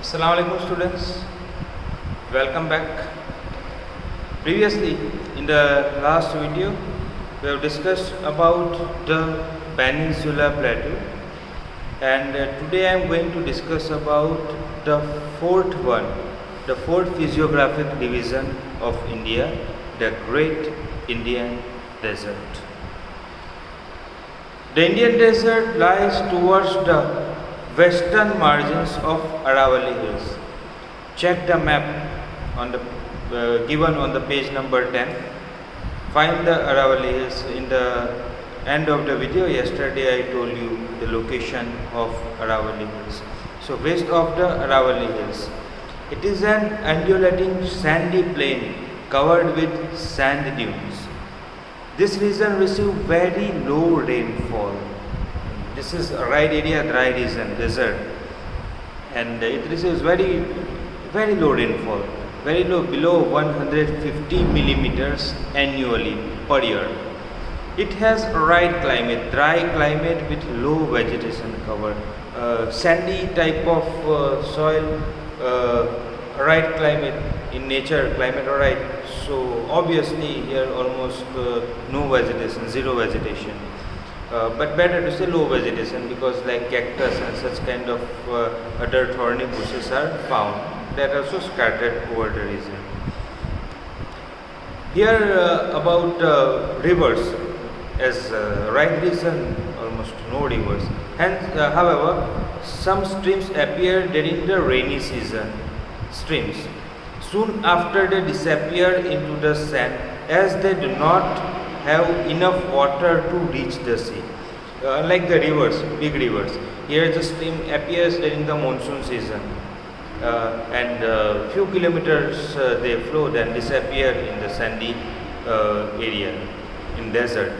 Assalamu alaikum students, welcome back. Previously in the last video we have discussed about the Peninsula Plateau, and today I am going to discuss about the fourth one, the fourth physiographic division of India, the Great Indian Desert. The Indian Desert lies towards the western margins of Aravalli Hills. Check the map on the given on the page number 10. Find the Aravalli Hills. In the end of the video yesterday I told you the location of Aravalli Hills. So west of the Aravalli Hills, it is an undulating sandy plain covered with sand dunes. This region receives very low rainfall. This is a right area, dry region, desert, and it receives very low rainfall, very low, below 150 millimeters annually per year. It has a right climate, dry climate with low vegetation cover, sandy type of soil, right climate in nature, climate alright. So obviously here almost no vegetation, zero vegetation. But better to say low vegetation, because like cactus and such kind of other thorny bushes are found that are also scattered over the region. Here about rivers, as right region almost no rivers. Hence, however, some streams appear during the rainy season. Streams soon after they disappear into the sand, as they do not have enough water to reach the sea. Like the rivers, big rivers, here the stream appears during the monsoon season, and few kilometers they flow, then disappear in the sandy area in desert.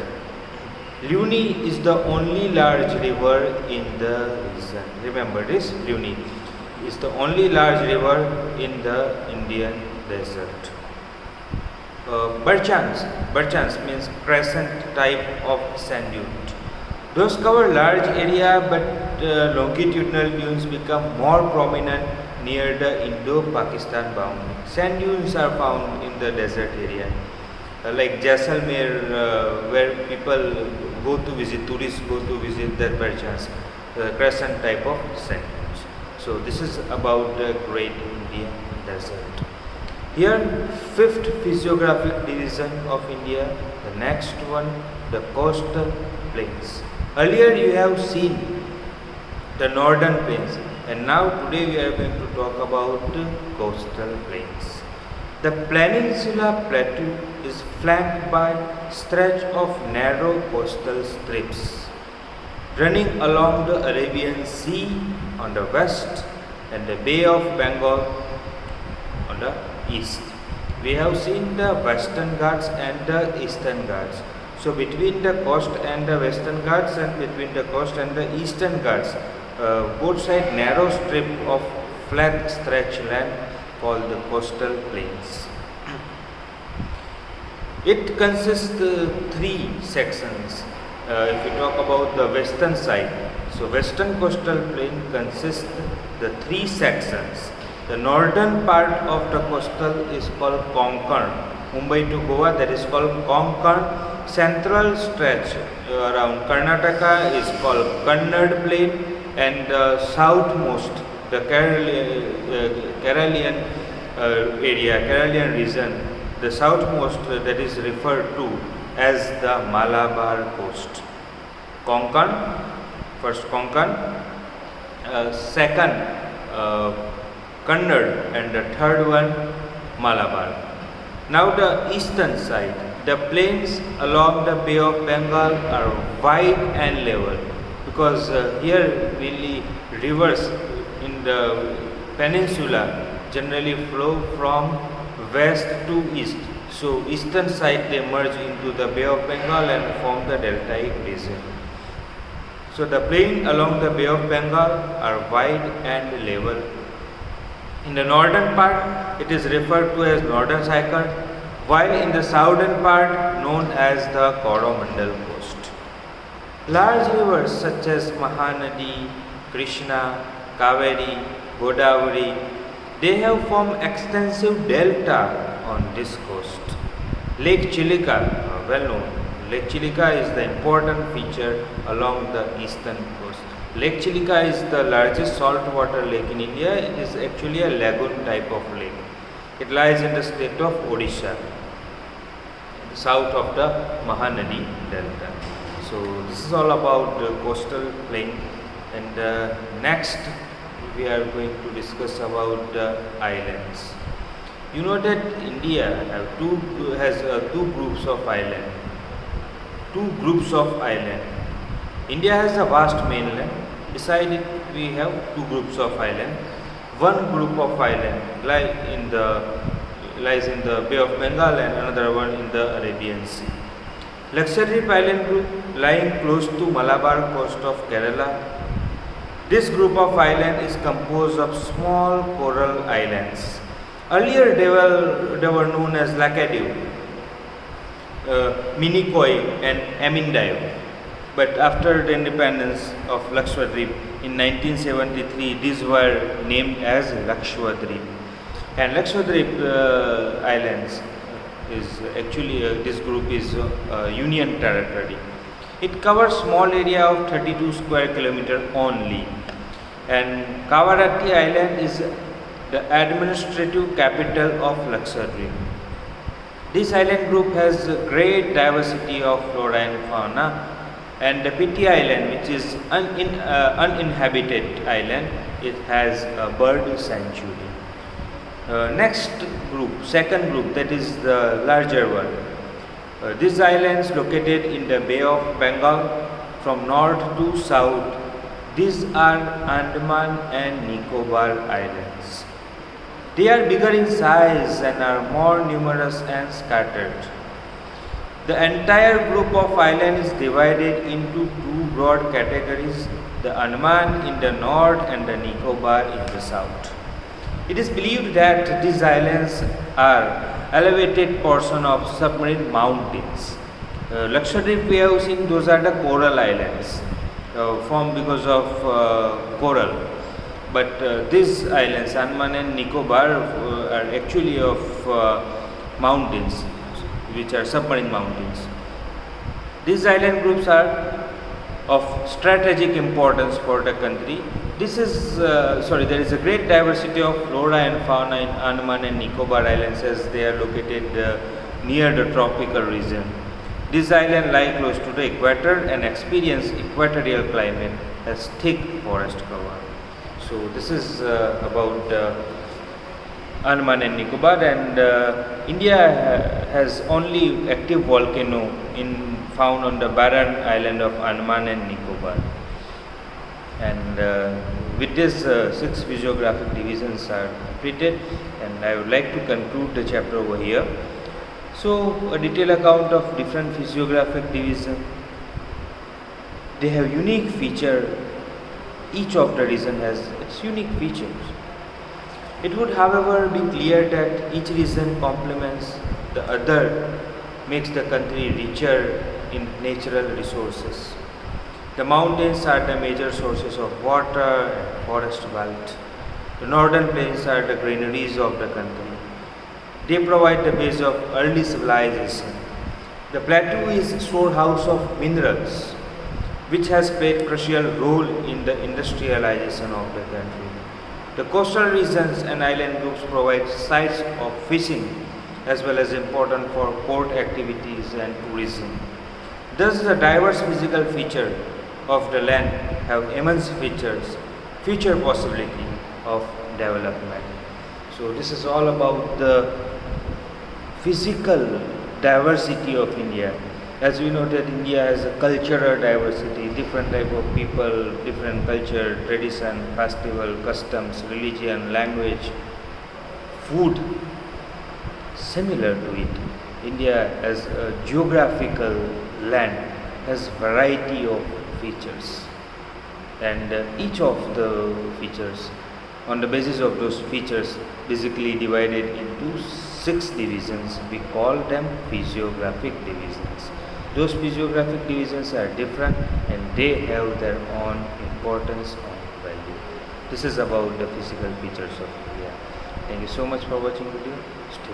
Luni is the only large river in the region. Remember this, Luni is the only large river in the Indian desert. Barchans means crescent type of sand dune. Those cover large area, but longitudinal dunes become more prominent near the Indo-Pakistan boundary. Sand dunes are found in the desert area, like Jaisalmer, where people go to visit, tourists go to visit that Barchans, crescent type of sand dunes. So this is about the Great Indian Desert. Here, fifth physiographic division of India, the next one, the coastal plains. Earlier you have seen the northern plains, and now today we are going to talk about the coastal plains. The Peninsula Plateau is flanked by stretch of narrow coastal strips running along the Arabian Sea on the west and the Bay of Bengal on the east. We have seen the Western Ghats and the Eastern Ghats. So between the coast and the Western Ghats, and between the coast and the Eastern Ghats, both sides narrow strip of flat stretch land called the coastal plains. It consists three sections. If we talk about the western side, so western coastal plain consists the three sections. The northern part of the coastal is called Konkan, Mumbai to Goa, that is called Konkan. Central stretch around Karnataka is called Kannad Plain, and the southmost, the Karelian area, Karelian region, the southmost that is referred to as the Malabar coast. Konkan, first Konkan, second Kannad, and the third one Malabar. Now the eastern side, the plains along the Bay of Bengal are wide and level, because here really rivers in the peninsula generally flow from west to east. So eastern side they merge into the Bay of Bengal and form the deltaic region. So the plain along the Bay of Bengal are wide and level. In the northern part it is referred to as northern cycle, while in the southern part known as the Coromandel coast. Large rivers such as Mahanadi, Krishna, Kaveri, Godavari, they have formed extensive delta on this coast. Lake Chilika, well known. Lake Chilika is the important feature along the eastern coast. Lake Chilika is the largest saltwater lake in India. It is actually a lagoon type of lake. It lies in the state of Odisha, south of the Mahanadi Delta. So this is all about the coastal plain, and next we are going to discuss about the islands. You know that India has two groups of island. Two groups of island. India has a vast mainland. Beside it, we have two groups of island. One group of island lies in the Bay of Bengal, and another one in the Arabian Sea. Lakshadweep Island group lying close to Malabar coast of Kerala. This group of islands is composed of small coral islands. Earlier they were known as Lakadiv, Minicoy and Amindive. But after the independence of Lakshadweep in 1973, these were named as Lakshadweep. And Lakshadweep Islands is actually this group is union territory. It covers small area of 32 square kilometer only. And Kavaratti Island is the administrative capital of Lakshadweep. This island group has a great diversity of flora and fauna, and the Piti Island, which is uninhabited island, it has a bird sanctuary. Next group, second group, that is the larger one. These islands located in the Bay of Bengal from north to south. These are Andaman and Nicobar Islands. They are bigger in size and are more numerous and scattered. The entire group of islands is divided into two broad categories, the Andaman in the north and the Nicobar in the south. It is believed that these islands are elevated portion of submarine mountains. Lakshadweep, we have seen, those are the coral islands formed because of coral. But these islands, Andaman and Nicobar, are actually of mountains, which are submarine mountains. These island groups are of strategic importance for the country. There is a great diversity of flora and fauna in Andaman and Nicobar Islands, as they are located near the tropical region. This island lie close to the equator and experience equatorial climate as thick forest cover. So this is about Andaman and Nicobar, and India has only active volcano found on the barren island of Andaman and Nicobar. And with this, 6 physiographic divisions are completed, and I would like to conclude the chapter over here. So, a detailed account of different physiographic division. They have unique feature. Each of the region has its unique features. It would, however, be clear that each region complements the other, makes the country richer in natural resources. The mountains are the major sources of water and forest wealth. The northern plains are the granaries of the country. They provide the base of early civilization. The plateau is a storehouse of minerals, which has played a crucial role in the industrialization of the country. The coastal regions and island groups provide sites of fishing as well as important for port activities and tourism. Thus, the diverse physical feature of the land have immense future possibility of development. So this is all about the physical diversity of India. As we know that India has a cultural diversity, different type of people, different culture, tradition, festival, customs, religion, language, food. Similar to it, India as a geographical land has variety of features, and each of the features, on the basis of those features, basically divided into 6 divisions. We call them physiographic divisions. Those physiographic divisions are different and they have their own importance and value. This is about the physical features of India. Thank you so much for watching video. Stay